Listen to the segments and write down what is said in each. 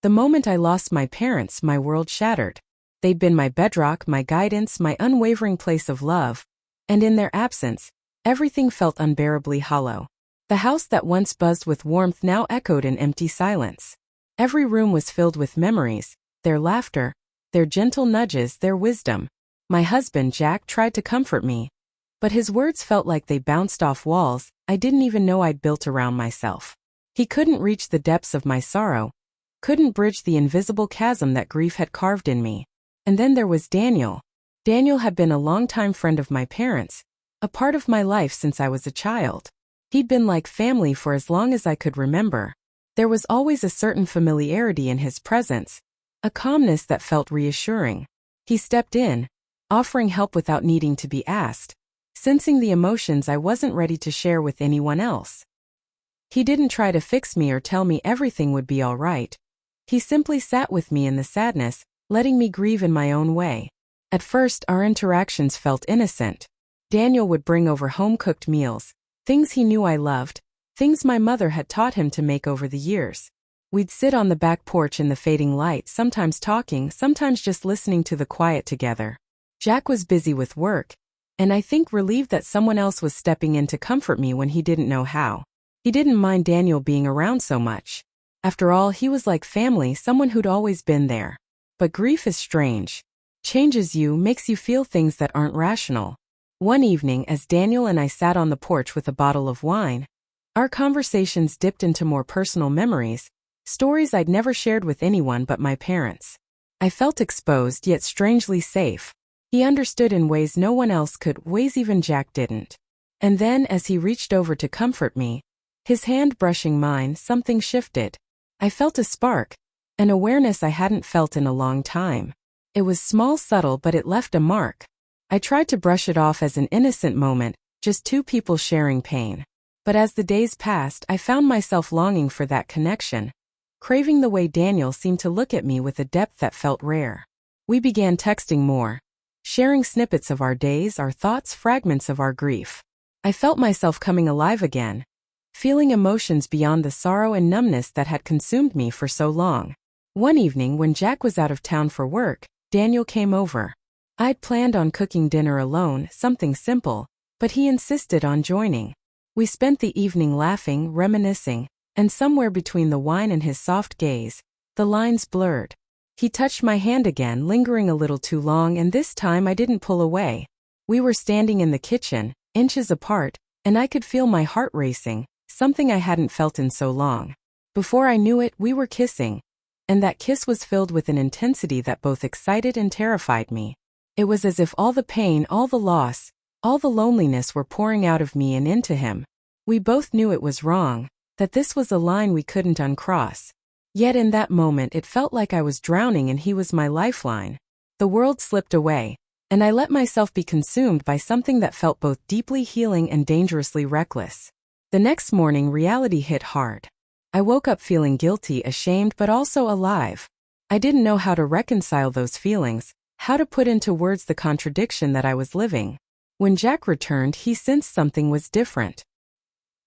The moment I lost my parents, my world shattered. They'd been my bedrock, my guidance, my unwavering place of love. And in their absence, everything felt unbearably hollow. The house that once buzzed with warmth now echoed in empty silence. Every room was filled with memories, their laughter, their gentle nudges, their wisdom. My husband, Jack, tried to comfort me, but his words felt like they bounced off walls I didn't even know I'd built around myself. He couldn't reach the depths of my sorrow, couldn't bridge the invisible chasm that grief had carved in me. And then there was Daniel. Daniel had been a longtime friend of my parents, a part of my life since I was a child. He'd been like family for as long as I could remember. There was always a certain familiarity in his presence, a calmness that felt reassuring. He stepped in, offering help without needing to be asked, sensing the emotions I wasn't ready to share with anyone else. He didn't try to fix me or tell me everything would be all right. He simply sat with me in the sadness, letting me grieve in my own way. At first, our interactions felt innocent. Daniel would bring over home-cooked meals, things he knew I loved, things my mother had taught him to make over the years. We'd sit on the back porch in the fading light, sometimes talking, sometimes just listening to the quiet together. Jack was busy with work, and I think relieved that someone else was stepping in to comfort me when he didn't know how. He didn't mind Daniel being around so much. After all, he was like family, someone who'd always been there. But grief is strange. Changes you, makes you feel things that aren't rational. One evening, as Daniel and I sat on the porch with a bottle of wine, our conversations dipped into more personal memories, stories I'd never shared with anyone but my parents. I felt exposed yet strangely safe. He understood in ways no one else could, ways even Jack didn't. And then, as he reached over to comfort me, his hand brushing mine, something shifted. I felt a spark, an awareness I hadn't felt in a long time. It was small, subtle, but it left a mark. I tried to brush it off as an innocent moment, just two people sharing pain. But as the days passed, I found myself longing for that connection, craving the way Daniel seemed to look at me with a depth that felt rare. We began texting more, sharing snippets of our days, our thoughts, fragments of our grief. I felt myself coming alive again, feeling emotions beyond the sorrow and numbness that had consumed me for so long. One evening, when Jack was out of town for work, Daniel came over. I'd planned on cooking dinner alone, something simple, but he insisted on joining. We spent the evening laughing, reminiscing, and somewhere between the wine and his soft gaze, the lines blurred. He touched my hand again, lingering a little too long, and this time I didn't pull away. We were standing in the kitchen, inches apart, and I could feel my heart racing, something I hadn't felt in so long. Before I knew it, we were kissing, and that kiss was filled with an intensity that both excited and terrified me. It was as if all the pain, all the loss, all the loneliness were pouring out of me and into him. We both knew it was wrong, that this was a line we couldn't uncross. Yet in that moment it felt like I was drowning and he was my lifeline. The world slipped away, and I let myself be consumed by something that felt both deeply healing and dangerously reckless. The next morning, reality hit hard. I woke up feeling guilty, ashamed, but also alive. I didn't know how to reconcile those feelings, how to put into words the contradiction that I was living. When Jack returned, he sensed something was different.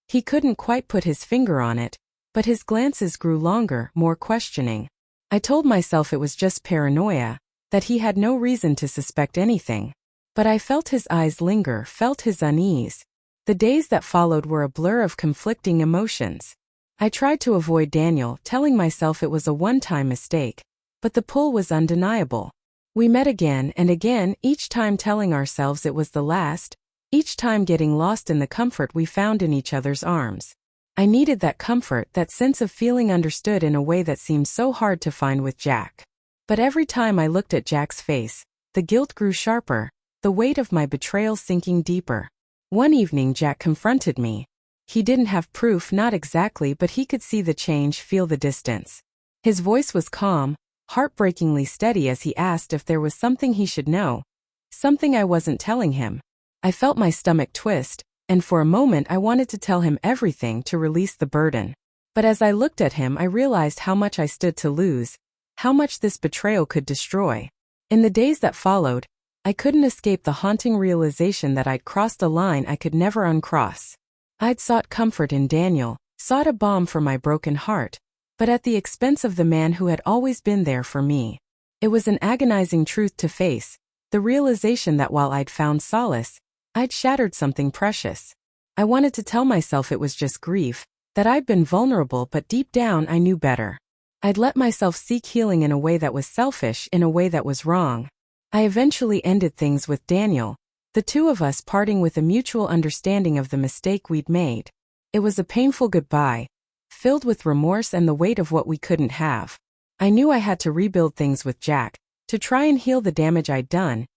He couldn't quite put his finger on it, but his glances grew longer, more questioning. I told myself it was just paranoia, that he had no reason to suspect anything. But I felt his eyes linger, felt his unease. The days that followed were a blur of conflicting emotions. I tried to avoid Daniel, telling myself it was a one-time mistake, but the pull was undeniable. We met again and again, each time telling ourselves it was the last, each time getting lost in the comfort we found in each other's arms. I needed that comfort, that sense of feeling understood in a way that seemed so hard to find with Jack. But every time I looked at Jack's face, the guilt grew sharper, the weight of my betrayal sinking deeper. One evening Jack confronted me. He didn't have proof, not exactly, but he could see the change, feel the distance. His voice was calm, heartbreakingly steady as he asked if there was something he should know, something I wasn't telling him. I felt my stomach twist, and for a moment I wanted to tell him everything to release the burden. But as I looked at him, I realized how much I stood to lose, how much this betrayal could destroy. In the days that followed, I couldn't escape the haunting realization that I'd crossed a line I could never uncross. I'd sought comfort in Daniel, sought a balm for my broken heart, but at the expense of the man who had always been there for me. It was an agonizing truth to face, the realization that while I'd found solace, I'd shattered something precious. I wanted to tell myself it was just grief, that I'd been vulnerable, but deep down I knew better. I'd let myself seek healing in a way that was selfish, in a way that was wrong. I eventually ended things with Daniel, the two of us parting with a mutual understanding of the mistake we'd made. It was a painful goodbye, filled with remorse and the weight of what we couldn't have. I knew I had to rebuild things with Jack, to try and heal the damage I'd done,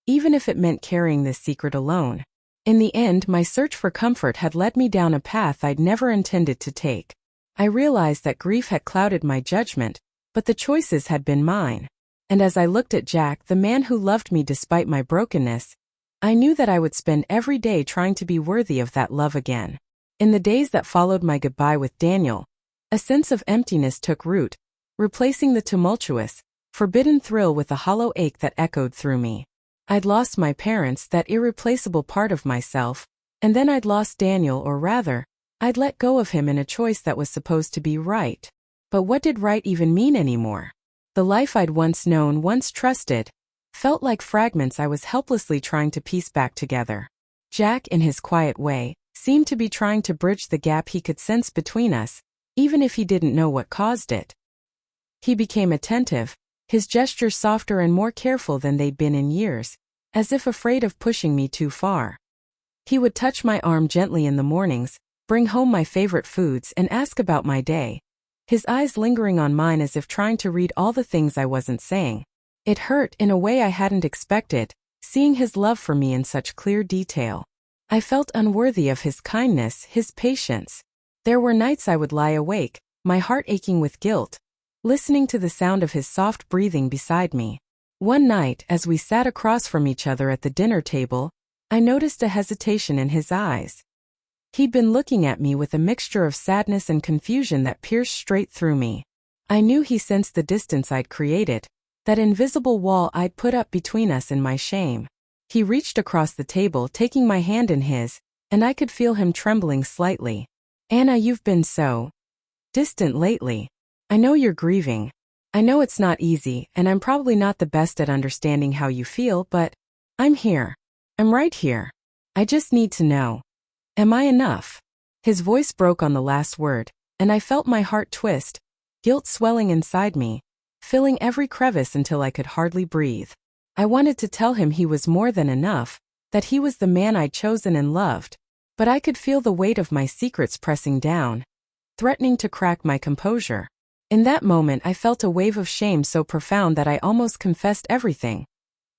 even if it meant carrying this secret alone. In the end, my search for comfort had led me down a path I'd never intended to take. I realized that grief had clouded my judgment, but the choices had been mine. And as I looked at Jack, the man who loved me despite my brokenness, I knew that I would spend every day trying to be worthy of that love again. In the days that followed my goodbye with Daniel, a sense of emptiness took root, replacing the tumultuous, forbidden thrill with a hollow ache that echoed through me. I'd lost my parents, that irreplaceable part of myself, and then I'd lost Daniel, or rather, I'd let go of him in a choice that was supposed to be right. But what did right even mean anymore? The life I'd once known, once trusted, felt like fragments I was helplessly trying to piece back together. Jack, in his quiet way, seemed to be trying to bridge the gap he could sense between us, even if he didn't know what caused it. He became attentive, his gestures softer and more careful than they'd been in years, as if afraid of pushing me too far. He would touch my arm gently in the mornings, bring home my favorite foods, and ask about my day, his eyes lingering on mine as if trying to read all the things I wasn't saying. It hurt in a way I hadn't expected, seeing his love for me in such clear detail. I felt unworthy of his kindness, his patience. There were nights I would lie awake, my heart aching with guilt, listening to the sound of his soft breathing beside me. One night, as we sat across from each other at the dinner table, I noticed a hesitation in his eyes. He'd been looking at me with a mixture of sadness and confusion that pierced straight through me. I knew he sensed the distance I'd created, that invisible wall I'd put up between us in my shame. He reached across the table, taking my hand in his, and I could feel him trembling slightly. "Anna, you've been so distant lately. I know you're grieving. I know it's not easy, and I'm probably not the best at understanding how you feel, but I'm here. I'm right here. I just need to know. Am I enough?" His voice broke on the last word, and I felt my heart twist, guilt swelling inside me, filling every crevice until I could hardly breathe. I wanted to tell him he was more than enough, that he was the man I'd chosen and loved, but I could feel the weight of my secrets pressing down, threatening to crack my composure. In that moment I felt a wave of shame so profound that I almost confessed everything.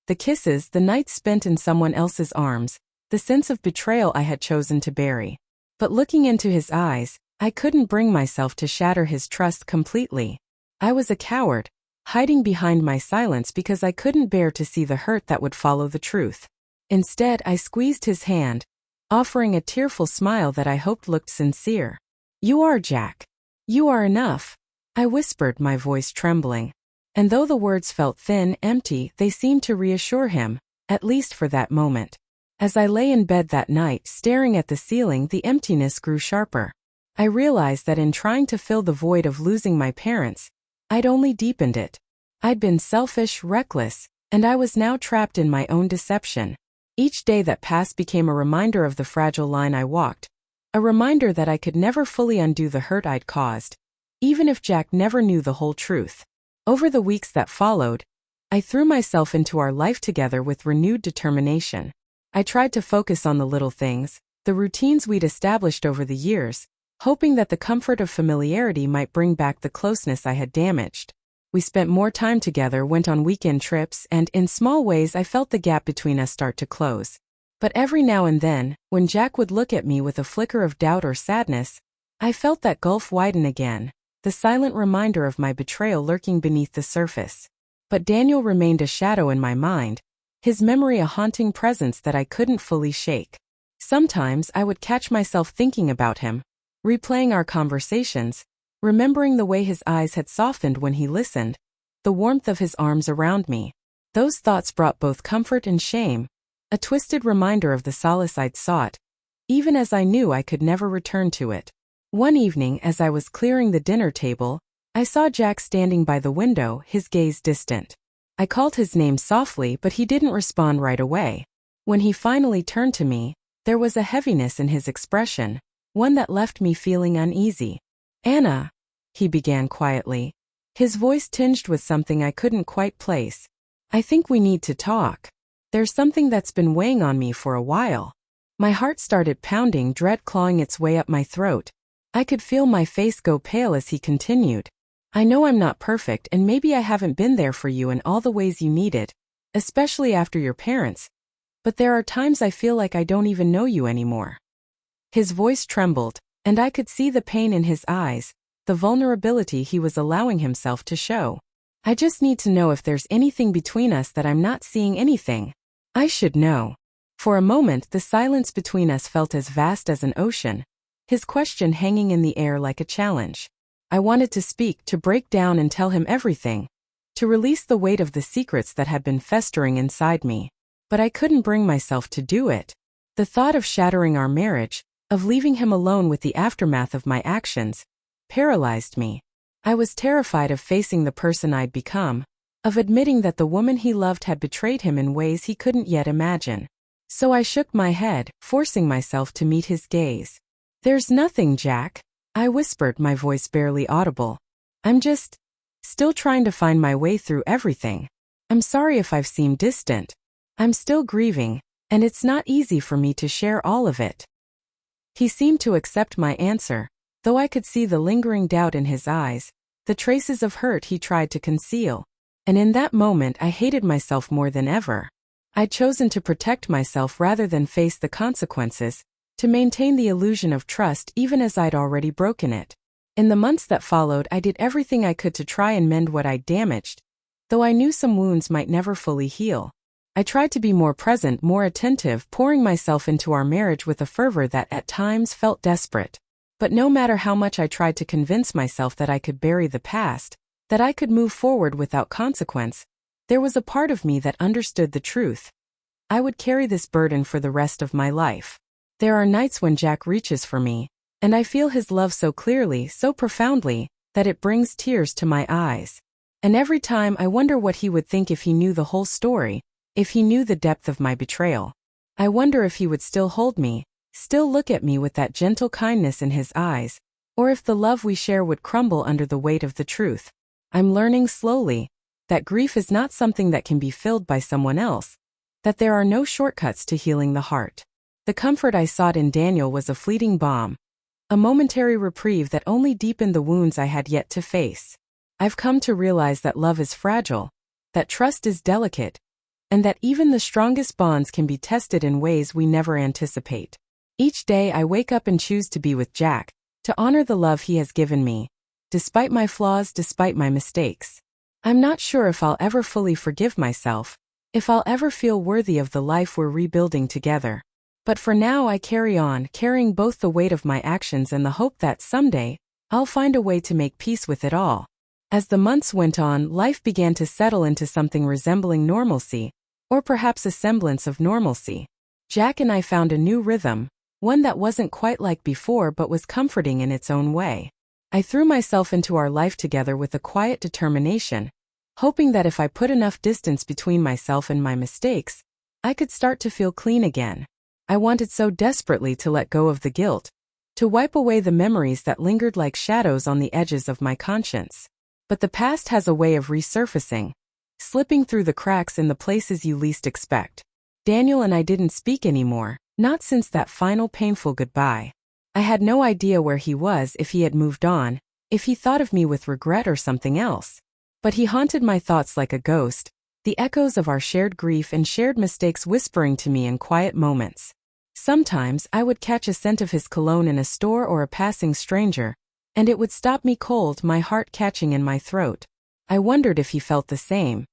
The kisses, the nights spent in someone else's arms, the sense of betrayal I had chosen to bury. But looking into his eyes, I couldn't bring myself to shatter his trust completely. I was a coward, hiding behind my silence because I couldn't bear to see the hurt that would follow the truth. Instead, I squeezed his hand, offering a tearful smile that I hoped looked sincere. "You are, Jack. You are enough," I whispered, my voice trembling. And though the words felt thin, empty, they seemed to reassure him, at least for that moment. As I lay in bed that night, staring at the ceiling, the emptiness grew sharper. I realized that in trying to fill the void of losing my parents, I'd only deepened it. I'd been selfish, reckless, and I was now trapped in my own deception. Each day that passed became a reminder of the fragile line I walked, a reminder that I could never fully undo the hurt I'd caused, even if Jack never knew the whole truth. Over the weeks that followed, I threw myself into our life together with renewed determination. I tried to focus on the little things, the routines we'd established over the years, hoping that the comfort of familiarity might bring back the closeness I had damaged. We spent more time together, went on weekend trips, and in small ways I felt the gap between us start to close. But every now and then, when Jack would look at me with a flicker of doubt or sadness, I felt that gulf widen again, the silent reminder of my betrayal lurking beneath the surface. But Daniel remained a shadow in my mind, his memory a haunting presence that I couldn't fully shake. Sometimes I would catch myself thinking about him, replaying our conversations, remembering the way his eyes had softened when he listened, the warmth of his arms around me. Those thoughts brought both comfort and shame, a twisted reminder of the solace I'd sought, even as I knew I could never return to it. One evening, as I was clearing the dinner table, I saw Jack standing by the window, his gaze distant. I called his name softly, but he didn't respond right away. When he finally turned to me, there was a heaviness in his expression, one that left me feeling uneasy. "Anna," he began quietly, his voice tinged with something I couldn't quite place. "I think we need to talk. There's something that's been weighing on me for a while." My heart started pounding, dread clawing its way up my throat. I could feel my face go pale as he continued. "I know I'm not perfect, and maybe I haven't been there for you in all the ways you needed, especially after your parents. But there are times I feel like I don't even know you anymore." His voice trembled, and I could see the pain in his eyes, the vulnerability he was allowing himself to show. "I just need to know if there's anything between us that I'm not seeing anything. I should know." For a moment the silence between us felt as vast as an ocean, his question hanging in the air like a challenge. I wanted to speak, to break down and tell him everything, to release the weight of the secrets that had been festering inside me. But I couldn't bring myself to do it. The thought of shattering our marriage, of leaving him alone with the aftermath of my actions, paralyzed me. I was terrified of facing the person I'd become, of admitting that the woman he loved had betrayed him in ways he couldn't yet imagine. So I shook my head, forcing myself to meet his gaze. "There's nothing, Jack," I whispered, my voice barely audible. "I'm just still trying to find my way through everything. I'm sorry if I've seemed distant. I'm still grieving, and it's not easy for me to share all of it." He seemed to accept my answer, though I could see the lingering doubt in his eyes, the traces of hurt he tried to conceal. And in that moment I hated myself more than ever. I'd chosen to protect myself rather than face the consequences, to maintain the illusion of trust even as I'd already broken it. In the months that followed I did everything I could to try and mend what I'd damaged, though I knew some wounds might never fully heal. I tried to be more present, more attentive, pouring myself into our marriage with a fervor that at times felt desperate. But no matter how much I tried to convince myself that I could bury the past, that I could move forward without consequence, there was a part of me that understood the truth. I would carry this burden for the rest of my life. There are nights when Jack reaches for me, and I feel his love so clearly, so profoundly, that it brings tears to my eyes. And every time I wonder what he would think if he knew the whole story, if he knew the depth of my betrayal. I wonder if he would still hold me, still look at me with that gentle kindness in his eyes, or if the love we share would crumble under the weight of the truth. I'm learning slowly that grief is not something that can be filled by someone else, that there are no shortcuts to healing the heart. The comfort I sought in Daniel was a fleeting balm, a momentary reprieve that only deepened the wounds I had yet to face. I've come to realize that love is fragile, that trust is delicate, and that even the strongest bonds can be tested in ways we never anticipate. Each day I wake up and choose to be with Jack, to honor the love he has given me, despite my flaws, despite my mistakes. I'm not sure if I'll ever fully forgive myself, if I'll ever feel worthy of the life we're rebuilding together. But for now I carry on, carrying both the weight of my actions and the hope that someday, I'll find a way to make peace with it all. As the months went on, life began to settle into something resembling normalcy, or perhaps a semblance of normalcy. Jack and I found a new rhythm, one that wasn't quite like before but was comforting in its own way. I threw myself into our life together with a quiet determination, hoping that if I put enough distance between myself and my mistakes, I could start to feel clean again. I wanted so desperately to let go of the guilt, to wipe away the memories that lingered like shadows on the edges of my conscience. But the past has a way of resurfacing, slipping through the cracks in the places you least expect. Daniel and I didn't speak anymore, not since that final painful goodbye. I had no idea where he was, if he had moved on, if he thought of me with regret or something else. But he haunted my thoughts like a ghost, the echoes of our shared grief and shared mistakes whispering to me in quiet moments. Sometimes I would catch a scent of his cologne in a store or a passing stranger, and it would stop me cold, my heart catching in my throat. I wondered if he felt the same,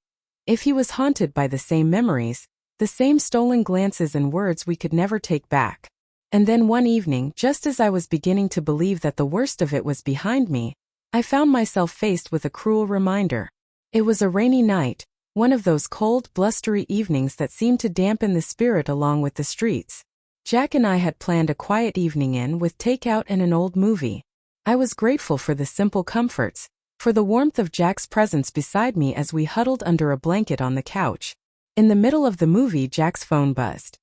if he was haunted by the same memories, the same stolen glances and words we could never take back. And then one evening, just as I was beginning to believe that the worst of it was behind me, I found myself faced with a cruel reminder. It was a rainy night, one of those cold, blustery evenings that seemed to dampen the spirit along with the streets. Jack and I had planned a quiet evening in with takeout and an old movie. I was grateful for the simple comforts, for the warmth of Jack's presence beside me as we huddled under a blanket on the couch. In the middle of the movie, Jack's phone buzzed.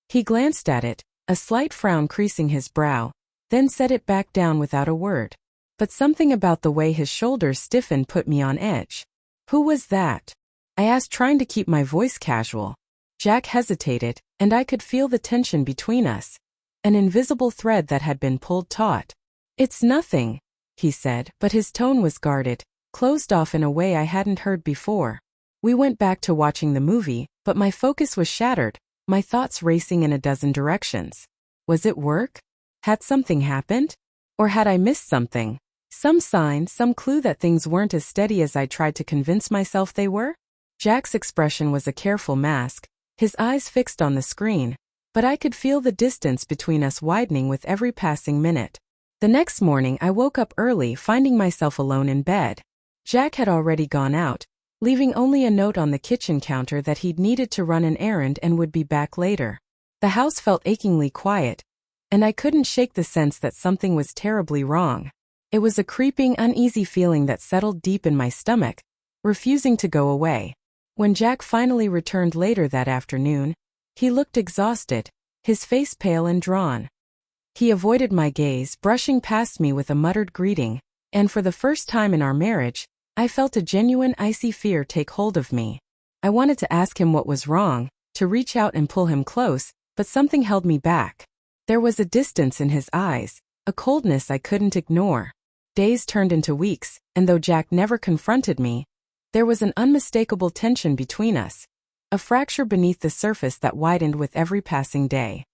He glanced at it, a slight frown creasing his brow, then set it back down without a word. But something about the way his shoulders stiffened put me on edge. "Who was that?" I asked, trying to keep my voice casual. Jack hesitated, and I could feel the tension between us. An invisible thread that had been pulled taut. "It's nothing," he said, but his tone was guarded, closed off in a way I hadn't heard before. We went back to watching the movie, but my focus was shattered, my thoughts racing in a dozen directions. Was it work? Had something happened? Or had I missed something? Some sign, some clue that things weren't as steady as I tried to convince myself they were? Jack's expression was a careful mask, his eyes fixed on the screen, but I could feel the distance between us widening with every passing minute. The next morning I woke up early, finding myself alone in bed. Jack had already gone out, leaving only a note on the kitchen counter that he'd needed to run an errand and would be back later. The house felt achingly quiet, and I couldn't shake the sense that something was terribly wrong. It was a creeping, uneasy feeling that settled deep in my stomach, refusing to go away. When Jack finally returned later that afternoon, he looked exhausted, his face pale and drawn. He avoided my gaze, brushing past me with a muttered greeting, and for the first time in our marriage, I felt a genuine icy fear take hold of me. I wanted to ask him what was wrong, to reach out and pull him close, but something held me back. There was a distance in his eyes, a coldness I couldn't ignore. Days turned into weeks, and though Jack never confronted me, there was an unmistakable tension between us, a fracture beneath the surface that widened with every passing day.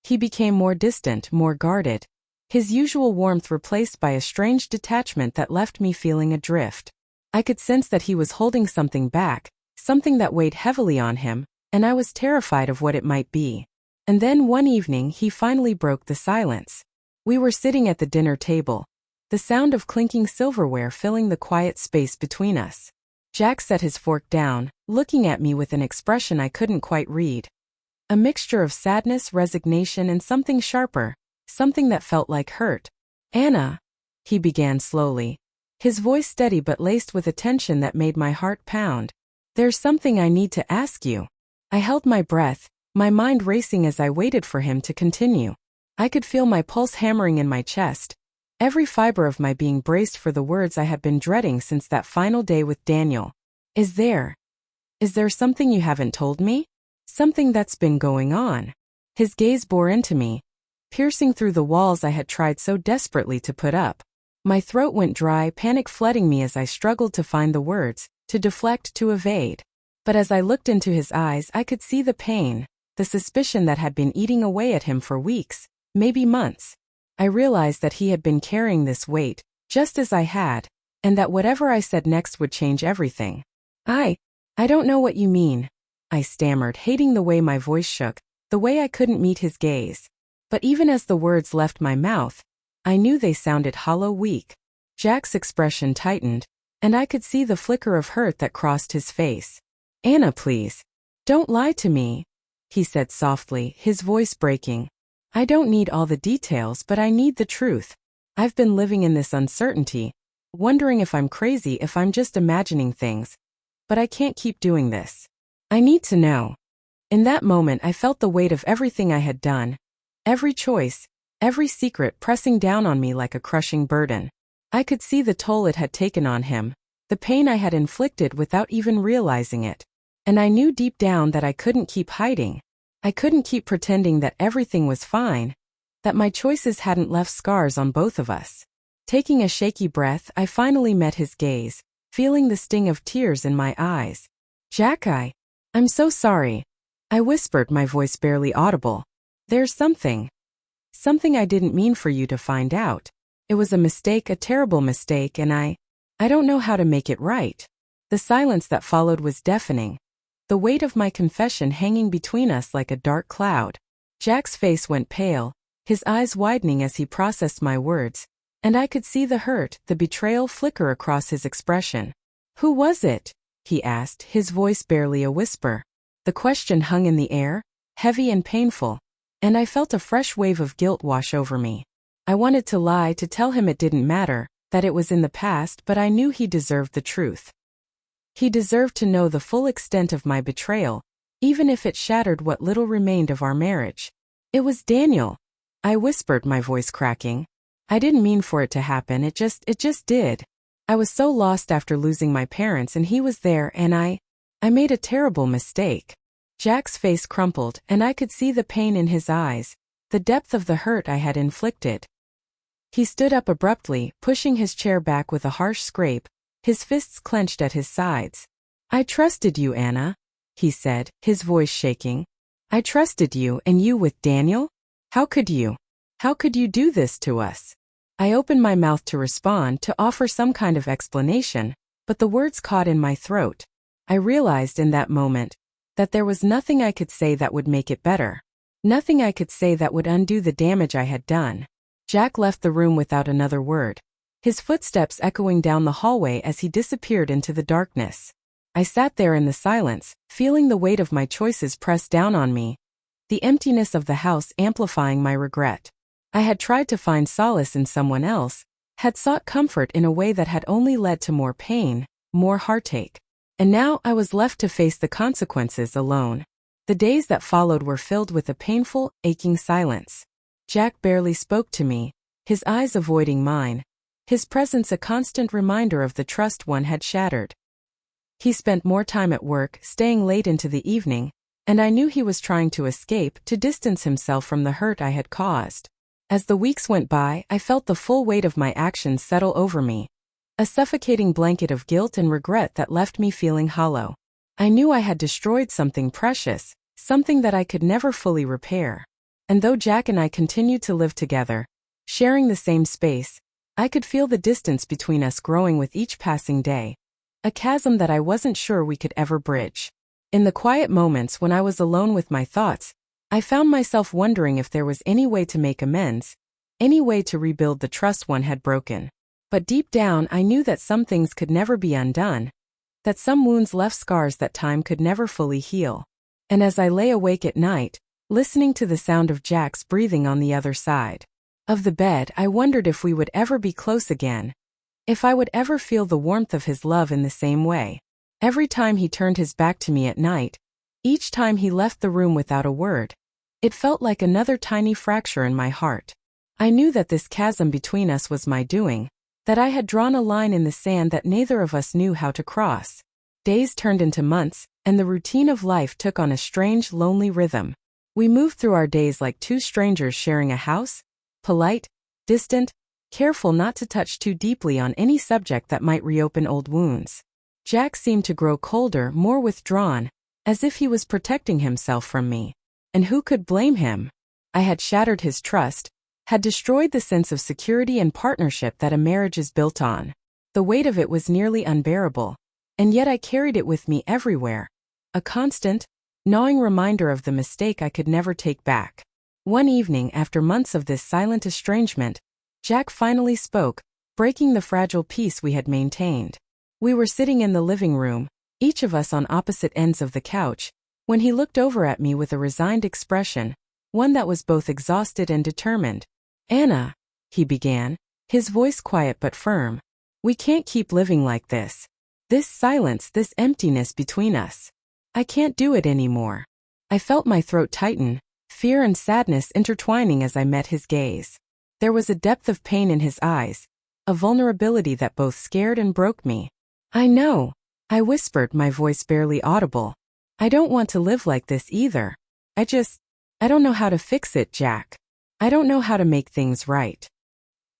He became more distant, more guarded, his usual warmth replaced by a strange detachment that left me feeling adrift. I could sense that he was holding something back, something that weighed heavily on him, and I was terrified of what it might be. And then one evening he finally broke the silence. We were sitting at the dinner table, the sound of clinking silverware filling the quiet space between us. Jack set his fork down, looking at me with an expression I couldn't quite read. A mixture of sadness, resignation, and something sharper, something that felt like hurt. "Anna," he began slowly, his voice steady but laced with a tension that made my heart pound. "There's something I need to ask you." I held my breath, my mind racing as I waited for him to continue. I could feel my pulse hammering in my chest, every fiber of my being braced for the words I had been dreading since that final day with Daniel. Is there something you haven't told me? Something that's been going on?" His gaze bore into me, piercing through the walls I had tried so desperately to put up. My throat went dry, panic flooding me as I struggled to find the words, to deflect, to evade. But as I looked into his eyes, I could see the pain, the suspicion that had been eating away at him for weeks, maybe months. I realized that he had been carrying this weight, just as I had, and that whatever I said next would change everything. I don't know what you mean," I stammered, hating the way my voice shook, the way I couldn't meet his gaze. But even as the words left my mouth, I knew they sounded hollow, weak. Jack's expression tightened, and I could see the flicker of hurt that crossed his face. "Anna, please. Don't lie to me," he said softly, his voice breaking. "I don't need all the details, but I need the truth. I've been living in this uncertainty, wondering if I'm crazy, if I'm just imagining things. But I can't keep doing this. I need to know." In that moment I felt the weight of everything I had done, every choice, every secret pressing down on me like a crushing burden. I could see the toll it had taken on him, the pain I had inflicted without even realizing it. And I knew deep down that I couldn't keep hiding. I couldn't keep pretending that everything was fine, that my choices hadn't left scars on both of us. Taking a shaky breath, I finally met his gaze, feeling the sting of tears in my eyes. "Jack, I'm so sorry," I whispered, my voice barely audible. "There's something I didn't mean for you to find out. It was a mistake, a terrible mistake, and I don't know how to make it right." The silence that followed was deafening, the weight of my confession hanging between us like a dark cloud. Jack's face went pale, his eyes widening as he processed my words, and I could see the hurt, the betrayal flicker across his expression. "Who was it?" he asked, his voice barely a whisper. The question hung in the air, heavy and painful, and I felt a fresh wave of guilt wash over me. I wanted to lie, to tell him it didn't matter, that it was in the past, but I knew he deserved the truth. He deserved to know the full extent of my betrayal, even if it shattered what little remained of our marriage. It was Daniel, I whispered, my voice cracking. I didn't mean for it to happen, it just did. I was so lost after losing my parents, and he was there, and I made a terrible mistake. Jack's face crumpled, and I could see the pain in his eyes, the depth of the hurt I had inflicted. He stood up abruptly, pushing his chair back with a harsh scrape, his fists clenched at his sides. I trusted you, Anna, he said, his voice shaking. I trusted you, and you with Daniel? How could you? How could you do this to us? I opened my mouth to respond, to offer some kind of explanation, but the words caught in my throat. I realized in that moment that there was nothing I could say that would make it better. Nothing I could say that would undo the damage I had done. Jack left the room without another word, his footsteps echoing down the hallway as he disappeared into the darkness. I sat there in the silence, feeling the weight of my choices press down on me, the emptiness of the house amplifying my regret. I had tried to find solace in someone else, had sought comfort in a way that had only led to more pain, more heartache. And now I was left to face the consequences alone. The days that followed were filled with a painful, aching silence. Jack barely spoke to me, his eyes avoiding mine, his presence a constant reminder of the trust one had shattered. He spent more time at work, staying late into the evening, and I knew he was trying to escape, to distance himself from the hurt I had caused. As the weeks went by, I felt the full weight of my actions settle over me, a suffocating blanket of guilt and regret that left me feeling hollow. I knew I had destroyed something precious, something that I could never fully repair. And though Jack and I continued to live together, sharing the same space, I could feel the distance between us growing with each passing day, a chasm that I wasn't sure we could ever bridge. In the quiet moments when I was alone with my thoughts, I found myself wondering if there was any way to make amends, any way to rebuild the trust one had broken. But deep down I knew that some things could never be undone, that some wounds left scars that time could never fully heal. And as I lay awake at night, listening to the sound of Jack's breathing on the other side of the bed, I wondered if we would ever be close again, if I would ever feel the warmth of his love in the same way. Every time he turned his back to me at night, each time he left the room without a word, it felt like another tiny fracture in my heart. I knew that this chasm between us was my doing, that I had drawn a line in the sand that neither of us knew how to cross. Days turned into months, and the routine of life took on a strange, lonely rhythm. We moved through our days like two strangers sharing a house, polite, distant, careful not to touch too deeply on any subject that might reopen old wounds. Jack seemed to grow colder, more withdrawn, as if he was protecting himself from me. And who could blame him? I had shattered his trust, had destroyed the sense of security and partnership that a marriage is built on. The weight of it was nearly unbearable, and yet I carried it with me everywhere, a constant, gnawing reminder of the mistake I could never take back. One evening, after months of this silent estrangement, Jack finally spoke, breaking the fragile peace we had maintained. We were sitting in the living room, each of us on opposite ends of the couch, when he looked over at me with a resigned expression, one that was both exhausted and determined. Anna, he began, his voice quiet but firm, we can't keep living like this. This silence, this emptiness between us. I can't do it anymore. I felt my throat tighten, fear and sadness intertwining as I met his gaze. There was a depth of pain in his eyes, a vulnerability that both scared and broke me. I know, I whispered, my voice barely audible. I don't want to live like this either. I don't know how to fix it, Jack. I don't know how to make things right.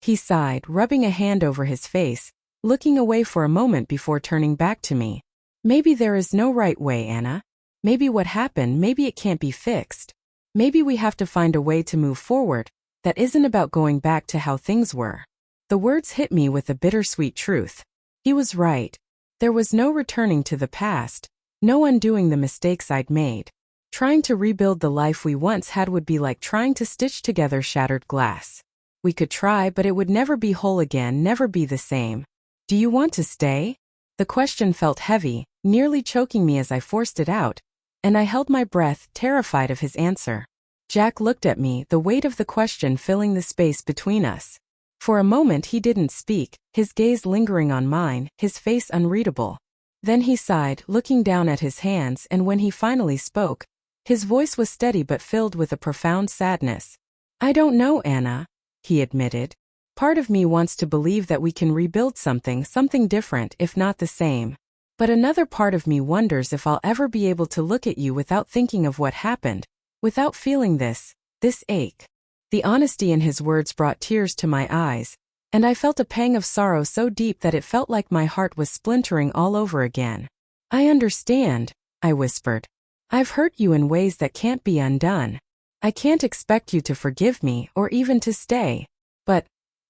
He sighed, rubbing a hand over his face, looking away for a moment before turning back to me. Maybe there is no right way, Anna. Maybe what happened, maybe it can't be fixed. Maybe we have to find a way to move forward that isn't about going back to how things were. The words hit me with a bittersweet truth. He was right. There was no returning to the past, no undoing the mistakes I'd made. Trying to rebuild the life we once had would be like trying to stitch together shattered glass. We could try, but it would never be whole again, never be the same. Do you want to stay? The question felt heavy, nearly choking me as I forced it out, and I held my breath, terrified of his answer. Jack looked at me, the weight of the question filling the space between us. For a moment he didn't speak, his gaze lingering on mine, his face unreadable. Then he sighed, looking down at his hands, and when he finally spoke, his voice was steady but filled with a profound sadness. "I don't know, Anna," he admitted. "Part of me wants to believe that we can rebuild something different, if not the same. But another part of me wonders if I'll ever be able to look at you without thinking of what happened, without feeling this ache." The honesty in his words brought tears to my eyes, and I felt a pang of sorrow so deep that it felt like my heart was splintering all over again. "I understand," I whispered. "I've hurt you in ways that can't be undone. I can't expect you to forgive me or even to stay. But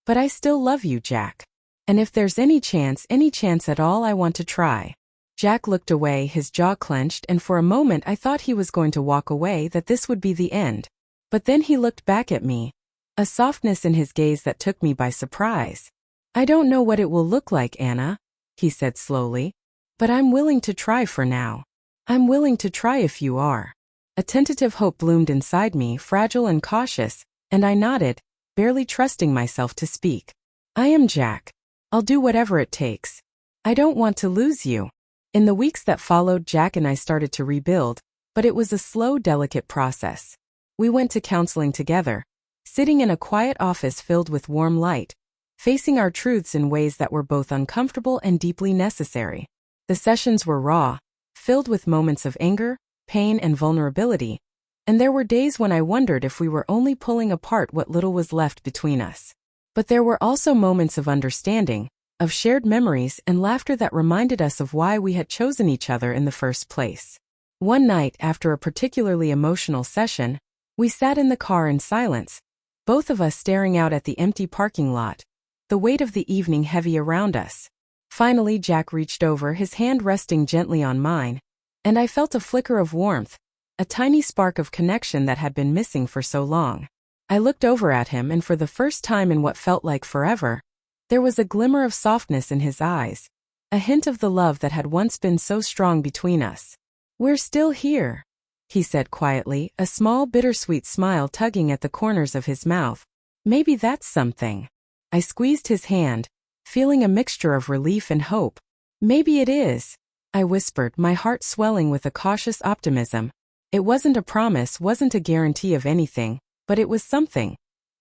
I still love you, Jack. And if there's any chance at all, I want to try." Jack looked away, his jaw clenched, and for a moment I thought he was going to walk away, that this would be the end. But then he looked back at me, a softness in his gaze that took me by surprise. "I don't know what it will look like, Anna," he said slowly, "but I'm willing to try for now. I'm willing to try if you are." A tentative hope bloomed inside me, fragile and cautious, and I nodded, barely trusting myself to speak. "I am Jack. I'll do whatever it takes. I don't want to lose you." In the weeks that followed, Jack and I started to rebuild, but it was a slow, delicate process. We went to counseling together, sitting in a quiet office filled with warm light, facing our truths in ways that were both uncomfortable and deeply necessary. The sessions were raw, filled with moments of anger, pain, and vulnerability, and there were days when I wondered if we were only pulling apart what little was left between us. But there were also moments of understanding, of shared memories and laughter that reminded us of why we had chosen each other in the first place. One night, after a particularly emotional session, we sat in the car in silence, both of us staring out at the empty parking lot, the weight of the evening heavy around us. Finally, Jack reached over, his hand resting gently on mine, and I felt a flicker of warmth, a tiny spark of connection that had been missing for so long. I looked over at him, and for the first time in what felt like forever, there was a glimmer of softness in his eyes, a hint of the love that had once been so strong between us. "We're still here," he said quietly, a small bittersweet smile tugging at the corners of his mouth. "Maybe that's something." I squeezed his hand, feeling a mixture of relief and hope. "Maybe it is," I whispered, my heart swelling with a cautious optimism. It wasn't a promise, wasn't a guarantee of anything, but it was something.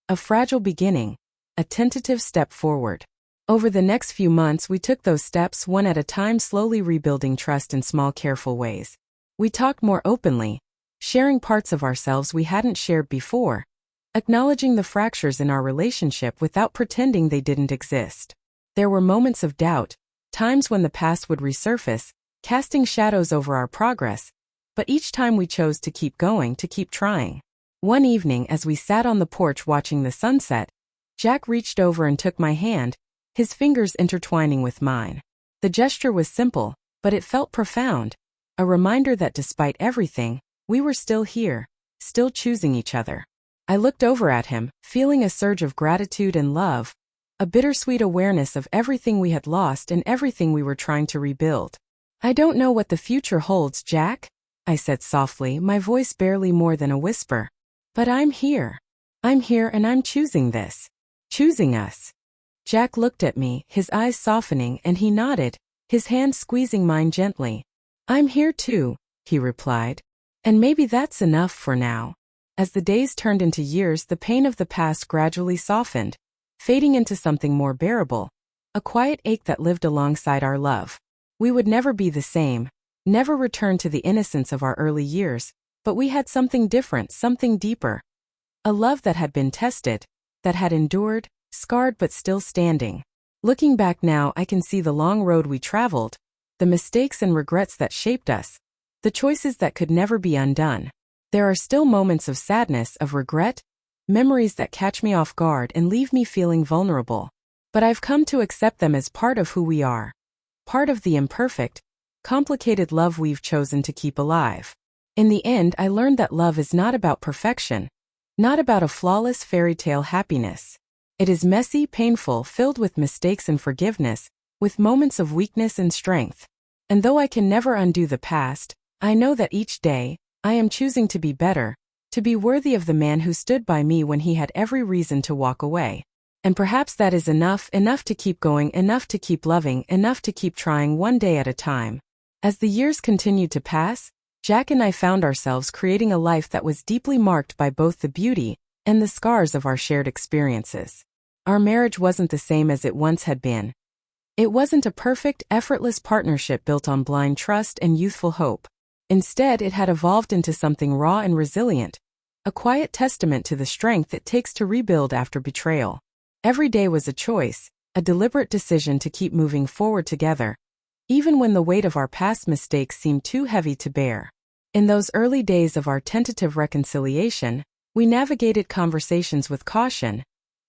A fragile beginning, a tentative step forward. Over the next few months, we took those steps one at a time, slowly rebuilding trust in small, careful ways. We talked more openly, sharing parts of ourselves we hadn't shared before, acknowledging the fractures in our relationship without pretending they didn't exist. There were moments of doubt, times when the past would resurface, casting shadows over our progress, but each time we chose to keep going, to keep trying. One evening, as we sat on the porch watching the sunset, Jack reached over and took my hand, his fingers intertwining with mine. The gesture was simple, but it felt profound. A reminder that despite everything, we were still here, still choosing each other. I looked over at him, feeling a surge of gratitude and love, a bittersweet awareness of everything we had lost and everything we were trying to rebuild. "I don't know what the future holds, Jack," I said softly, my voice barely more than a whisper. "But I'm here. I'm here, and I'm choosing this. Choosing us." Jack looked at me, his eyes softening, and he nodded, his hand squeezing mine gently. "I'm here too," he replied. "And maybe that's enough for now." As the days turned into years, the pain of the past gradually softened, fading into something more bearable, a quiet ache that lived alongside our love. We would never be the same, never return to the innocence of our early years, but we had something different, something deeper. A love that had been tested, that had endured, scarred but still standing. Looking back now, I can see the long road we traveled, the mistakes and regrets that shaped us, the choices that could never be undone. There are still moments of sadness, of regret, memories that catch me off guard and leave me feeling vulnerable. But I've come to accept them as part of who we are, part of the imperfect, complicated love we've chosen to keep alive. In the end, I learned that love is not about perfection, not about a flawless fairy tale happiness. It is messy, painful, filled with mistakes and forgiveness, with moments of weakness and strength. And though I can never undo the past, I know that each day, I am choosing to be better, to be worthy of the man who stood by me when he had every reason to walk away. And perhaps that is enough, enough to keep going, enough to keep loving, enough to keep trying one day at a time. As the years continued to pass, Jack and I found ourselves creating a life that was deeply marked by both the beauty and the scars of our shared experiences. Our marriage wasn't the same as it once had been. It wasn't a perfect, effortless partnership built on blind trust and youthful hope. Instead, it had evolved into something raw and resilient, a quiet testament to the strength it takes to rebuild after betrayal. Every day was a choice, a deliberate decision to keep moving forward together, even when the weight of our past mistakes seemed too heavy to bear. In those early days of our tentative reconciliation, we navigated conversations with caution,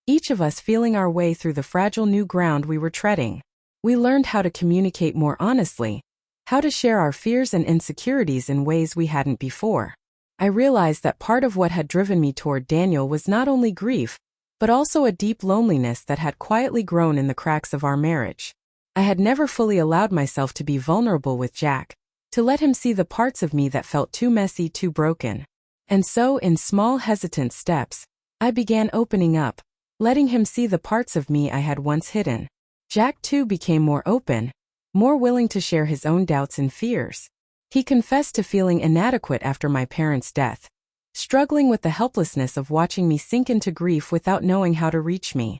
each of us feeling our way through the fragile new ground we were treading. We learned how to communicate more honestly, how to share our fears and insecurities in ways we hadn't before. I realized that part of what had driven me toward Daniel was not only grief, but also a deep loneliness that had quietly grown in the cracks of our marriage. I had never fully allowed myself to be vulnerable with Jack, to let him see the parts of me that felt too messy, too broken. And so, in small, hesitant steps, I began opening up, letting him see the parts of me I had once hidden. Jack, too, became more open, more willing to share his own doubts and fears. He confessed to feeling inadequate after my parents' death, struggling with the helplessness of watching me sink into grief without knowing how to reach me.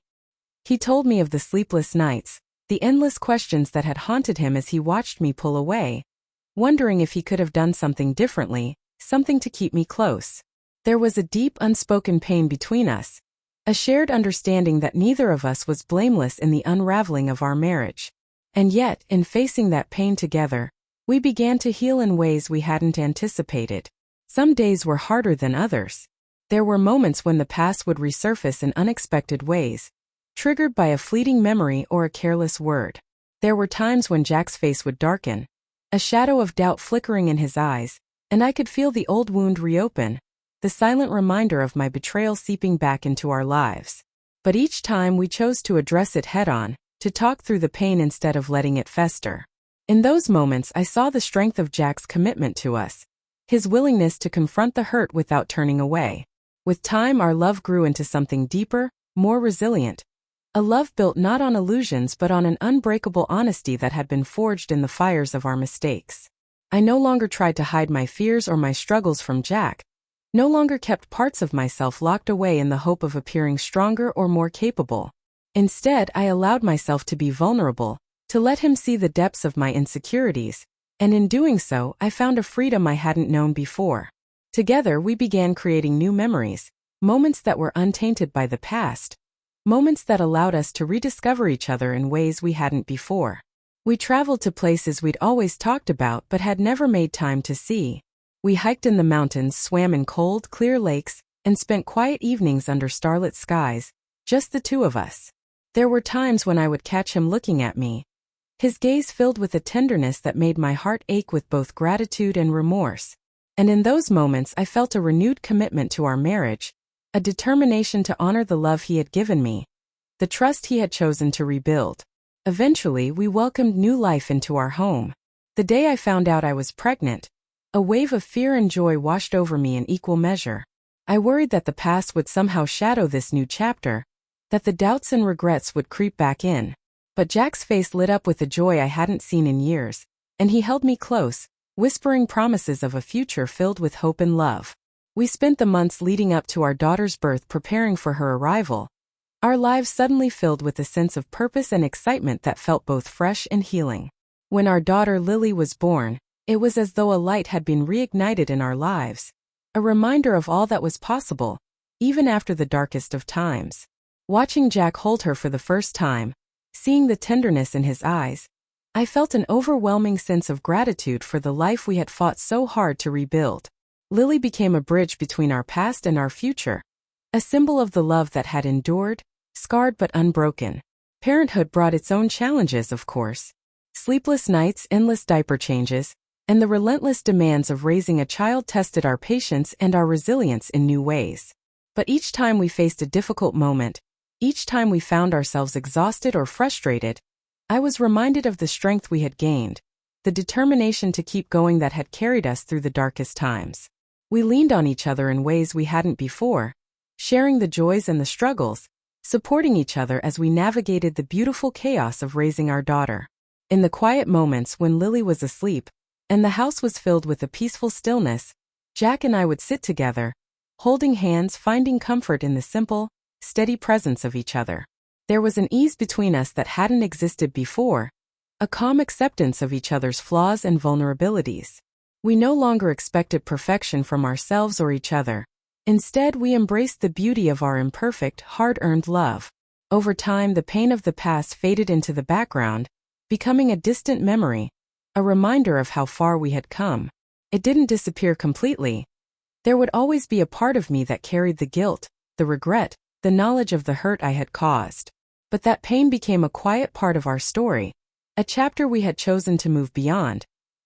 He told me of the sleepless nights, the endless questions that had haunted him as he watched me pull away, wondering if he could have done something differently, something to keep me close. There was a deep unspoken pain between us, a shared understanding that neither of us was blameless in the unraveling of our marriage. And yet, in facing that pain together, we began to heal in ways we hadn't anticipated. Some days were harder than others. There were moments when the past would resurface in unexpected ways, triggered by a fleeting memory or a careless word. There were times when Jack's face would darken, a shadow of doubt flickering in his eyes, and I could feel the old wound reopen, the silent reminder of my betrayal seeping back into our lives. But each time we chose to address it head-on, to talk through the pain instead of letting it fester. In those moments, I saw the strength of Jack's commitment to us, his willingness to confront the hurt without turning away. With time, our love grew into something deeper, more resilient, a love built not on illusions but on an unbreakable honesty that had been forged in the fires of our mistakes. I no longer tried to hide my fears or my struggles from Jack, no longer kept parts of myself locked away in the hope of appearing stronger or more capable. Instead, I allowed myself to be vulnerable, to let him see the depths of my insecurities, and in doing so, I found a freedom I hadn't known before. Together, we began creating new memories, moments that were untainted by the past, moments that allowed us to rediscover each other in ways we hadn't before. We traveled to places we'd always talked about but had never made time to see. We hiked in the mountains, swam in cold, clear lakes, and spent quiet evenings under starlit skies, just the two of us. There were times when I would catch him looking at me, his gaze filled with a tenderness that made my heart ache with both gratitude and remorse. And in those moments I felt a renewed commitment to our marriage, a determination to honor the love he had given me, the trust he had chosen to rebuild. Eventually, we welcomed new life into our home. The day I found out I was pregnant, a wave of fear and joy washed over me in equal measure. I worried that the past would somehow shadow this new chapter, that the doubts and regrets would creep back in. But Jack's face lit up with a joy I hadn't seen in years, and he held me close, whispering promises of a future filled with hope and love. We spent the months leading up to our daughter's birth preparing for her arrival, our lives suddenly filled with a sense of purpose and excitement that felt both fresh and healing. When our daughter Lily was born, it was as though a light had been reignited in our lives, a reminder of all that was possible, even after the darkest of times. Watching Jack hold her for the first time, seeing the tenderness in his eyes, I felt an overwhelming sense of gratitude for the life we had fought so hard to rebuild. Lily became a bridge between our past and our future, a symbol of the love that had endured, scarred but unbroken. Parenthood brought its own challenges, of course. Sleepless nights, endless diaper changes, and the relentless demands of raising a child tested our patience and our resilience in new ways. But each time we faced a difficult moment, each time we found ourselves exhausted or frustrated, I was reminded of the strength we had gained, the determination to keep going that had carried us through the darkest times. We leaned on each other in ways we hadn't before, sharing the joys and the struggles, supporting each other as we navigated the beautiful chaos of raising our daughter. In the quiet moments when Lily was asleep, and the house was filled with a peaceful stillness, Jack and I would sit together, holding hands, finding comfort in the simple, steady presence of each other. There was an ease between us that hadn't existed before, a calm acceptance of each other's flaws and vulnerabilities. We no longer expected perfection from ourselves or each other. Instead, we embraced the beauty of our imperfect, hard-earned love. Over time, the pain of the past faded into the background, becoming a distant memory, a reminder of how far we had come. It didn't disappear completely. There would always be a part of me that carried the guilt, the regret, the knowledge of the hurt I had caused. But that pain became a quiet part of our story, a chapter we had chosen to move beyond,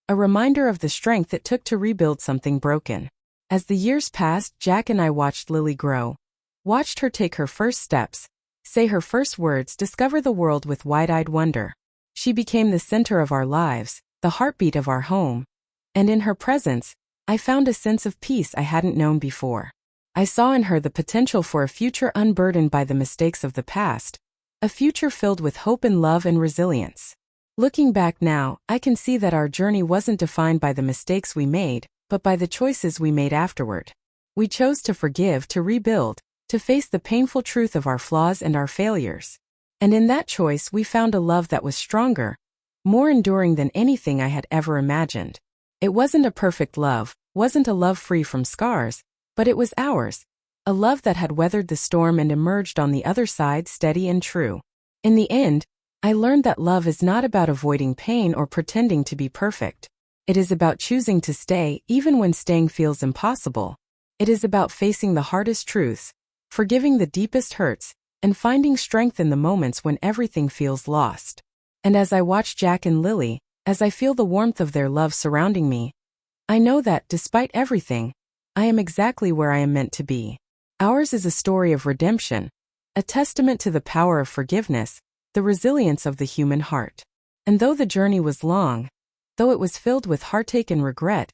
a reminder of the strength it took to rebuild something broken. As the years passed, Jack and I watched Lily grow, watched her take her first steps, say her first words, discover the world with wide-eyed wonder. She became the center of our lives, the heartbeat of our home, and in her presence, I found a sense of peace I hadn't known before. I saw in her the potential for a future unburdened by the mistakes of the past, a future filled with hope and love and resilience. Looking back now, I can see that our journey wasn't defined by the mistakes we made, but by the choices we made afterward. We chose to forgive, to rebuild, to face the painful truth of our flaws and our failures. And in that choice, we found a love that was stronger, more enduring than anything I had ever imagined. It wasn't a perfect love, wasn't a love free from scars, but it was ours, a love that had weathered the storm and emerged on the other side steady and true. In the end, I learned that love is not about avoiding pain or pretending to be perfect. It is about choosing to stay, even when staying feels impossible. It is about facing the hardest truths, forgiving the deepest hurts, and finding strength in the moments when everything feels lost. And as I watch Jack and Lily, as I feel the warmth of their love surrounding me, I know that, despite everything, I am exactly where I am meant to be. Ours is a story of redemption, a testament to the power of forgiveness, the resilience of the human heart. And though the journey was long, though it was filled with heartache and regret,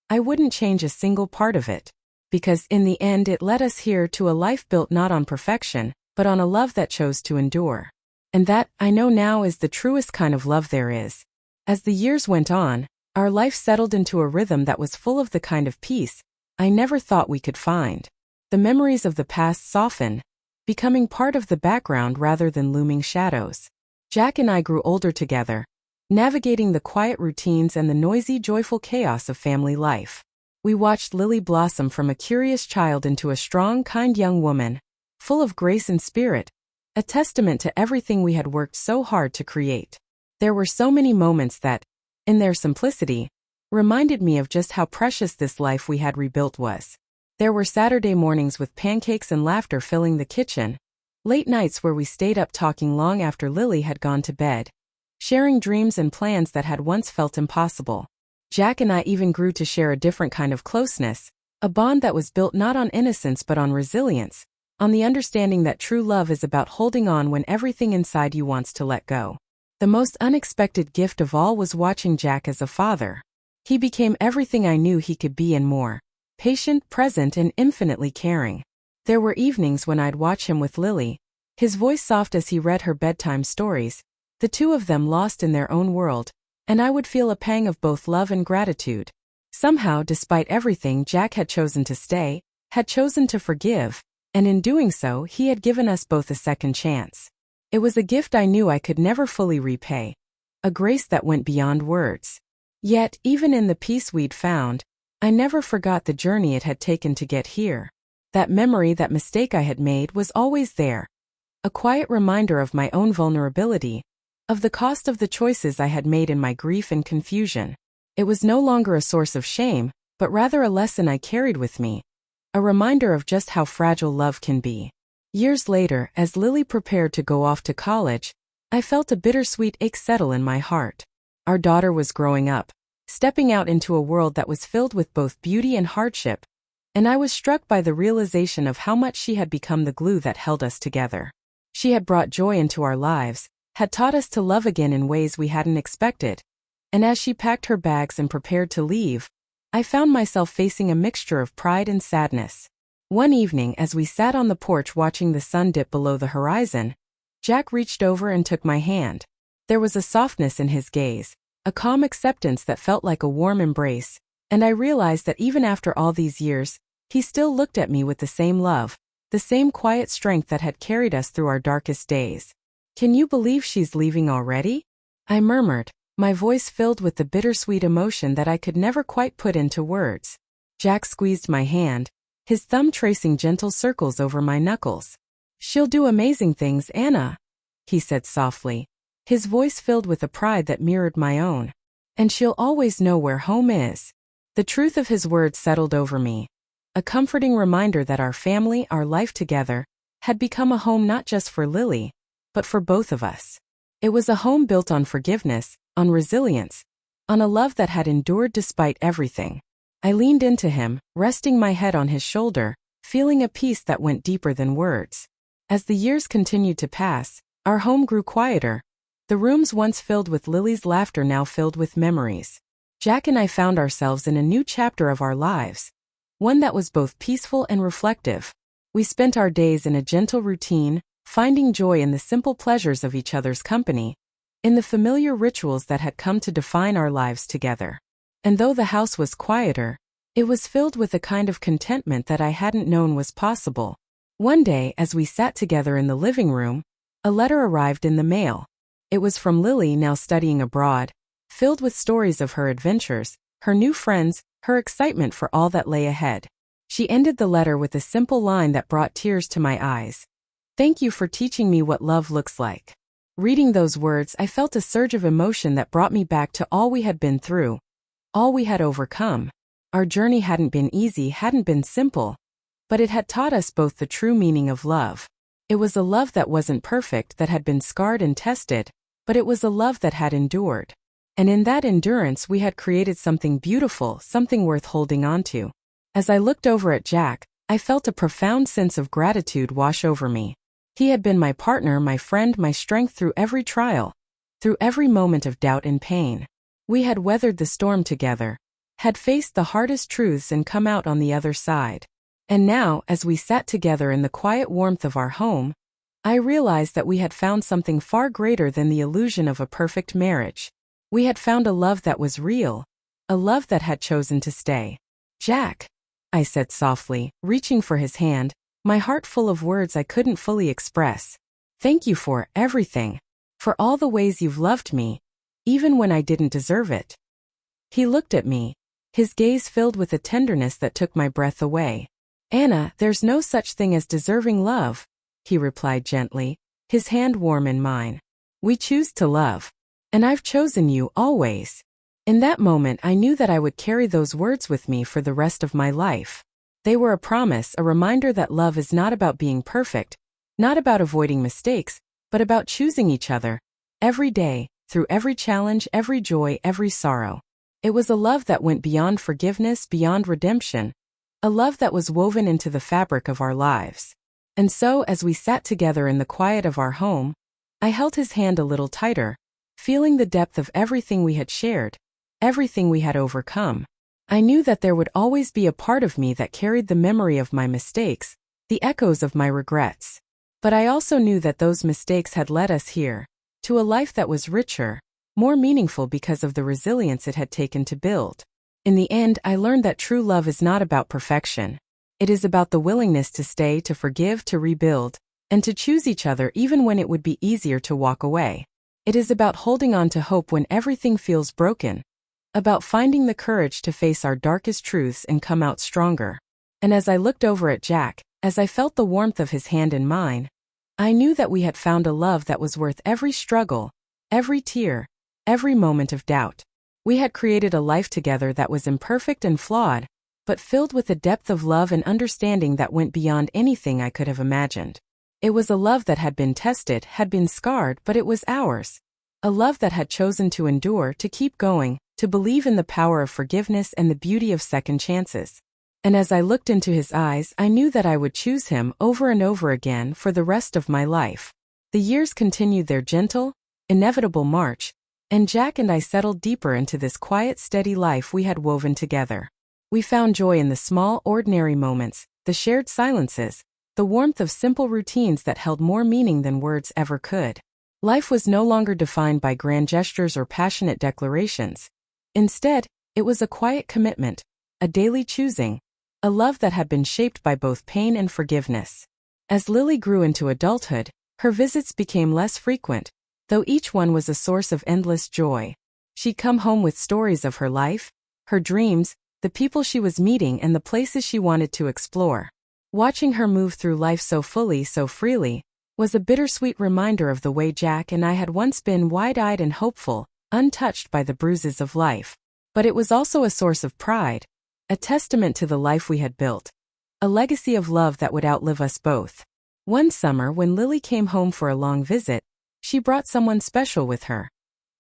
I wouldn't change a single part of it. Because in the end it led us here to a life built not on perfection, but on a love that chose to endure. And that, I know now, is the truest kind of love there is. As the years went on, our life settled into a rhythm that was full of the kind of peace I never thought we could find. The memories of the past softened, becoming part of the background rather than looming shadows. Jack and I grew older together, navigating the quiet routines and the noisy, joyful chaos of family life. We watched Lily blossom from a curious child into a strong, kind young woman, full of grace and spirit, a testament to everything we had worked so hard to create. There were so many moments that, in their simplicity, reminded me of just how precious this life we had rebuilt was. There were Saturday mornings with pancakes and laughter filling the kitchen, late nights where we stayed up talking long after Lily had gone to bed, sharing dreams and plans that had once felt impossible. Jack and I even grew to share a different kind of closeness, a bond that was built not on innocence but on resilience, on the understanding that true love is about holding on when everything inside you wants to let go. The most unexpected gift of all was watching Jack as a father. He became everything I knew he could be and more: patient, present, and infinitely caring. There were evenings when I'd watch him with Lily, his voice soft as he read her bedtime stories, the two of them lost in their own world, and I would feel a pang of both love and gratitude. Somehow, despite everything, Jack had chosen to stay, had chosen to forgive, and in doing so, he had given us both a second chance. It was a gift I knew I could never fully repay, a grace that went beyond words. Yet, even in the peace we'd found, I never forgot the journey it had taken to get here. That memory, that mistake I had made, was always there, a quiet reminder of my own vulnerability, of the cost of the choices I had made in my grief and confusion. It was no longer a source of shame, but rather a lesson I carried with me, a reminder of just how fragile love can be. Years later, as Lily prepared to go off to college, I felt a bittersweet ache settle in my heart. Our daughter was growing up, stepping out into a world that was filled with both beauty and hardship, and I was struck by the realization of how much she had become the glue that held us together. She had brought joy into our lives, had taught us to love again in ways we hadn't expected, and as she packed her bags and prepared to leave, I found myself facing a mixture of pride and sadness. One evening, as we sat on the porch watching the sun dip below the horizon, Jack reached over and took my hand. There was a softness in his gaze, a calm acceptance that felt like a warm embrace, and I realized that even after all these years, he still looked at me with the same love, the same quiet strength that had carried us through our darkest days. "Can you believe she's leaving already?" I murmured, my voice filled with the bittersweet emotion that I could never quite put into words. Jack squeezed my hand, his thumb tracing gentle circles over my knuckles. "She'll do amazing things, Anna," he said softly, his voice filled with a pride that mirrored my own. "And she'll always know where home is." The truth of his words settled over me, a comforting reminder that our family, our life together, had become a home not just for Lily, but for both of us. It was a home built on forgiveness, on resilience, on a love that had endured despite everything. I leaned into him, resting my head on his shoulder, feeling a peace that went deeper than words. As the years continued to pass, our home grew quieter. The rooms once filled with Lily's laughter now filled with memories. Jack and I found ourselves in a new chapter of our lives, one that was both peaceful and reflective. We spent our days in a gentle routine, finding joy in the simple pleasures of each other's company, in the familiar rituals that had come to define our lives together. And though the house was quieter, it was filled with a kind of contentment that I hadn't known was possible. One day, as we sat together in the living room, a letter arrived in the mail. It was from Lily, now studying abroad, filled with stories of her adventures, her new friends, her excitement for all that lay ahead. She ended the letter with a simple line that brought tears to my eyes. "Thank you for teaching me what love looks like." Reading those words, I felt a surge of emotion that brought me back to all we had been through, all we had overcome. Our journey hadn't been easy, hadn't been simple, but it had taught us both the true meaning of love. It was a love that wasn't perfect, that had been scarred and tested, but it was a love that had endured. And in that endurance we had created something beautiful, something worth holding on to. As I looked over at Jack, I felt a profound sense of gratitude wash over me. He had been my partner, my friend, my strength through every trial, through every moment of doubt and pain. We had weathered the storm together, had faced the hardest truths and come out on the other side. And now, as we sat together in the quiet warmth of our home, I realized that we had found something far greater than the illusion of a perfect marriage. We had found a love that was real, a love that had chosen to stay. "Jack," I said softly, reaching for his hand, my heart full of words I couldn't fully express. "Thank you for everything, for all the ways you've loved me, even when I didn't deserve it." He looked at me, his gaze filled with a tenderness that took my breath away. "Anna, there's no such thing as deserving love," he replied gently, his hand warm in mine. "We choose to love. And I've chosen you always." In that moment I knew that I would carry those words with me for the rest of my life. They were a promise, a reminder that love is not about being perfect, not about avoiding mistakes, but about choosing each other, every day, through every challenge, every joy, every sorrow. It was a love that went beyond forgiveness, beyond redemption, a love that was woven into the fabric of our lives. And so, as we sat together in the quiet of our home, I held his hand a little tighter, feeling the depth of everything we had shared, everything we had overcome. I knew that there would always be a part of me that carried the memory of my mistakes, the echoes of my regrets. But I also knew that those mistakes had led us here, to a life that was richer, more meaningful because of the resilience it had taken to build. In the end, I learned that true love is not about perfection. It is about the willingness to stay, to forgive, to rebuild, and to choose each other even when it would be easier to walk away. It is about holding on to hope when everything feels broken, about finding the courage to face our darkest truths and come out stronger. And as I looked over at Jack, as I felt the warmth of his hand in mine, I knew that we had found a love that was worth every struggle, every tear, every moment of doubt. We had created a life together that was imperfect and flawed, but filled with a depth of love and understanding that went beyond anything I could have imagined. It was a love that had been tested, had been scarred, but it was ours. A love that had chosen to endure, to keep going, to believe in the power of forgiveness and the beauty of second chances. And as I looked into his eyes, I knew that I would choose him over and over again for the rest of my life. The years continued their gentle, inevitable march, and Jack and I settled deeper into this quiet, steady life we had woven together. We found joy in the small, ordinary moments, the shared silences, the warmth of simple routines that held more meaning than words ever could. Life was no longer defined by grand gestures or passionate declarations. Instead, it was a quiet commitment, a daily choosing, a love that had been shaped by both pain and forgiveness. As Lily grew into adulthood, her visits became less frequent, though each one was a source of endless joy. She'd come home with stories of her life, her dreams, the people she was meeting, and the places she wanted to explore. Watching her move through life so fully, so freely, was a bittersweet reminder of the way Jack and I had once been, wide-eyed and hopeful, untouched by the bruises of life. But it was also a source of pride, a testament to the life we had built, a legacy of love that would outlive us both. One summer, when Lily came home for a long visit, she brought someone special with her.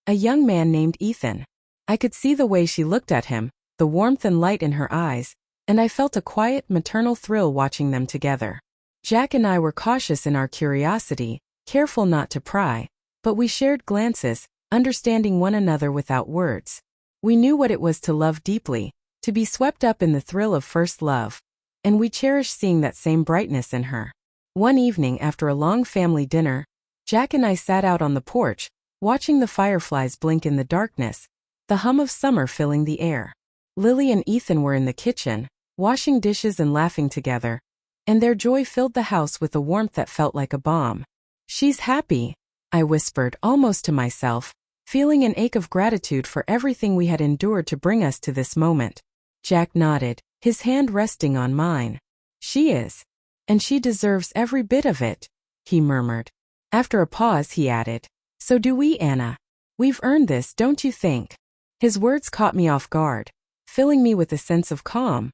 A young man named Ethan. I could see the way she looked at him, the warmth and light in her eyes, and I felt a quiet, maternal thrill watching them together. Jack and I were cautious in our curiosity, careful not to pry, but we shared glances, understanding one another without words. We knew what it was to love deeply, to be swept up in the thrill of first love, and we cherished seeing that same brightness in her. One evening after a long family dinner, Jack and I sat out on the porch, watching the fireflies blink in the darkness, the hum of summer filling the air. Lily and Ethan were in the kitchen, washing dishes and laughing together, and their joy filled the house with a warmth that felt like a balm. "She's happy," I whispered almost to myself, feeling an ache of gratitude for everything we had endured to bring us to this moment. Jack nodded, his hand resting on mine. "She is. And she deserves every bit of it," he murmured. After a pause, he added, "So do we, Anna. We've earned this, don't you think?" His words caught me off guard, filling me with a sense of calm,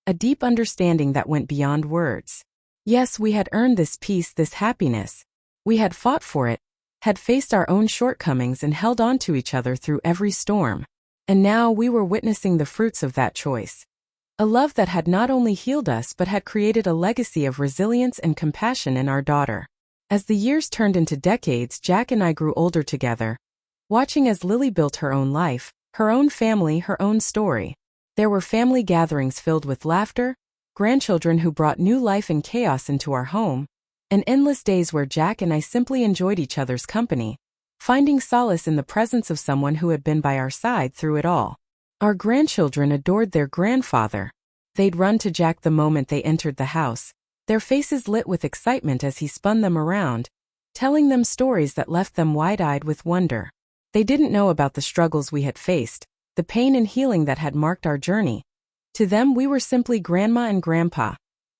a deep understanding that went beyond words. Yes, we had earned this peace, this happiness. We had fought for it, had faced our own shortcomings and held on to each other through every storm. And now we were witnessing the fruits of that choice. A love that had not only healed us but had created a legacy of resilience and compassion in our daughter. As the years turned into decades, Jack and I grew older together, watching as Lily built her own life, her own family, her own story. There were family gatherings filled with laughter, grandchildren who brought new life and chaos into our home, and endless days where Jack and I simply enjoyed each other's company, finding solace in the presence of someone who had been by our side through it all. Our grandchildren adored their grandfather. They'd run to Jack the moment they entered the house, their faces lit with excitement as he spun them around, telling them stories that left them wide-eyed with wonder. They didn't know about the struggles we had faced, the pain and healing that had marked our journey. To them, we were simply Grandma and Grandpa,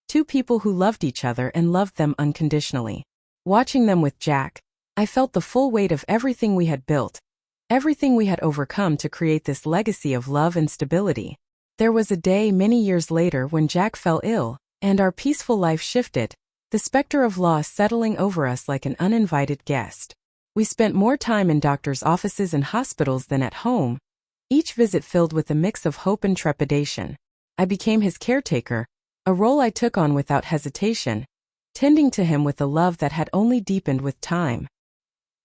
two people who loved each other and loved them unconditionally. Watching them with Jack, I felt the full weight of everything we had built, everything we had overcome to create this legacy of love and stability. There was a day many years later when Jack fell ill, and our peaceful life shifted, the specter of loss settling over us like an uninvited guest. We spent more time in doctors' offices and hospitals than at home, each visit filled with a mix of hope and trepidation. I became his caretaker, a role I took on without hesitation, tending to him with a love that had only deepened with time.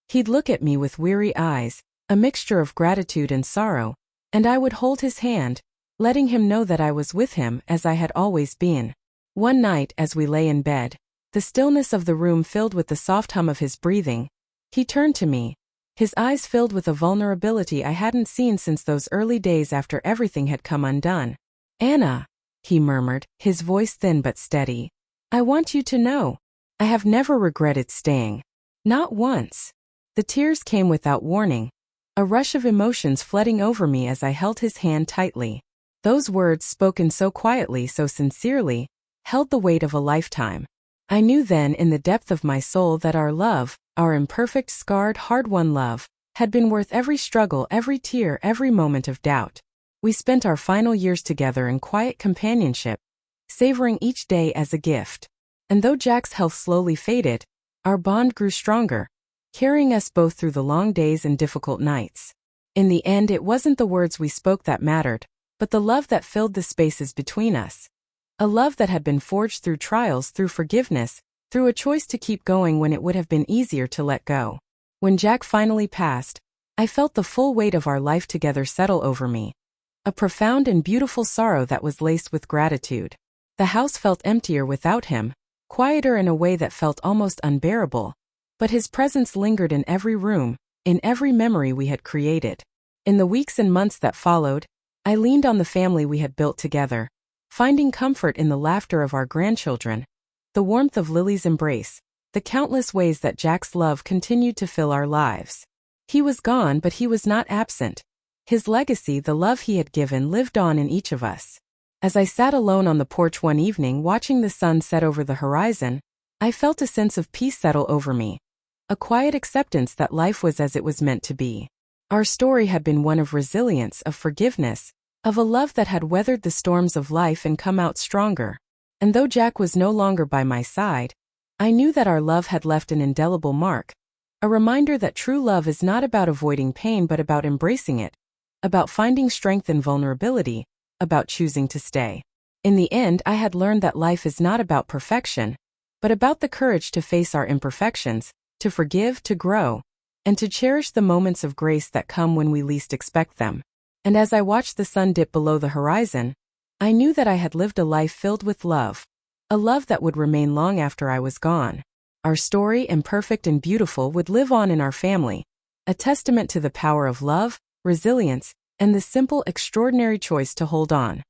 He'd look at me with weary eyes, a mixture of gratitude and sorrow, and I would hold his hand, letting him know that I was with him as I had always been. One night, as we lay in bed, the stillness of the room filled with the soft hum of his breathing, he turned to me, his eyes filled with a vulnerability I hadn't seen since those early days after everything had come undone. "Anna," he murmured, his voice thin but steady, "I want you to know, I have never regretted staying. Not once." The tears came without warning, a rush of emotions flooding over me as I held his hand tightly. Those words, spoken so quietly, so sincerely, held the weight of a lifetime. I knew then in the depth of my soul that our love, our imperfect, scarred, hard-won love, had been worth every struggle, every tear, every moment of doubt. We spent our final years together in quiet companionship, savoring each day as a gift. And though Jack's health slowly faded, our bond grew stronger, carrying us both through the long days and difficult nights. In the end, it wasn't the words we spoke that mattered, but the love that filled the spaces between us. A love that had been forged through trials, through forgiveness, through a choice to keep going when it would have been easier to let go. When Jack finally passed, I felt the full weight of our life together settle over me. A profound and beautiful sorrow that was laced with gratitude. The house felt emptier without him, quieter in a way that felt almost unbearable, but his presence lingered in every room, in every memory we had created. In the weeks and months that followed, I leaned on the family we had built together, finding comfort in the laughter of our grandchildren, the warmth of Lily's embrace, the countless ways that Jack's love continued to fill our lives. He was gone, but he was not absent. His legacy, the love he had given, lived on in each of us. As I sat alone on the porch one evening watching the sun set over the horizon, I felt a sense of peace settle over me, a quiet acceptance that life was as it was meant to be. Our story had been one of resilience, of forgiveness, of a love that had weathered the storms of life and come out stronger. And though Jack was no longer by my side, I knew that our love had left an indelible mark, a reminder that true love is not about avoiding pain but about embracing it, about finding strength in vulnerability, about choosing to stay. In the end, I had learned that life is not about perfection, but about the courage to face our imperfections, to forgive, to grow, and to cherish the moments of grace that come when we least expect them. And as I watched the sun dip below the horizon, I knew that I had lived a life filled with love, a love that would remain long after I was gone. Our story, imperfect and beautiful, would live on in our family, a testament to the power of love, resilience, and the simple, extraordinary choice to hold on.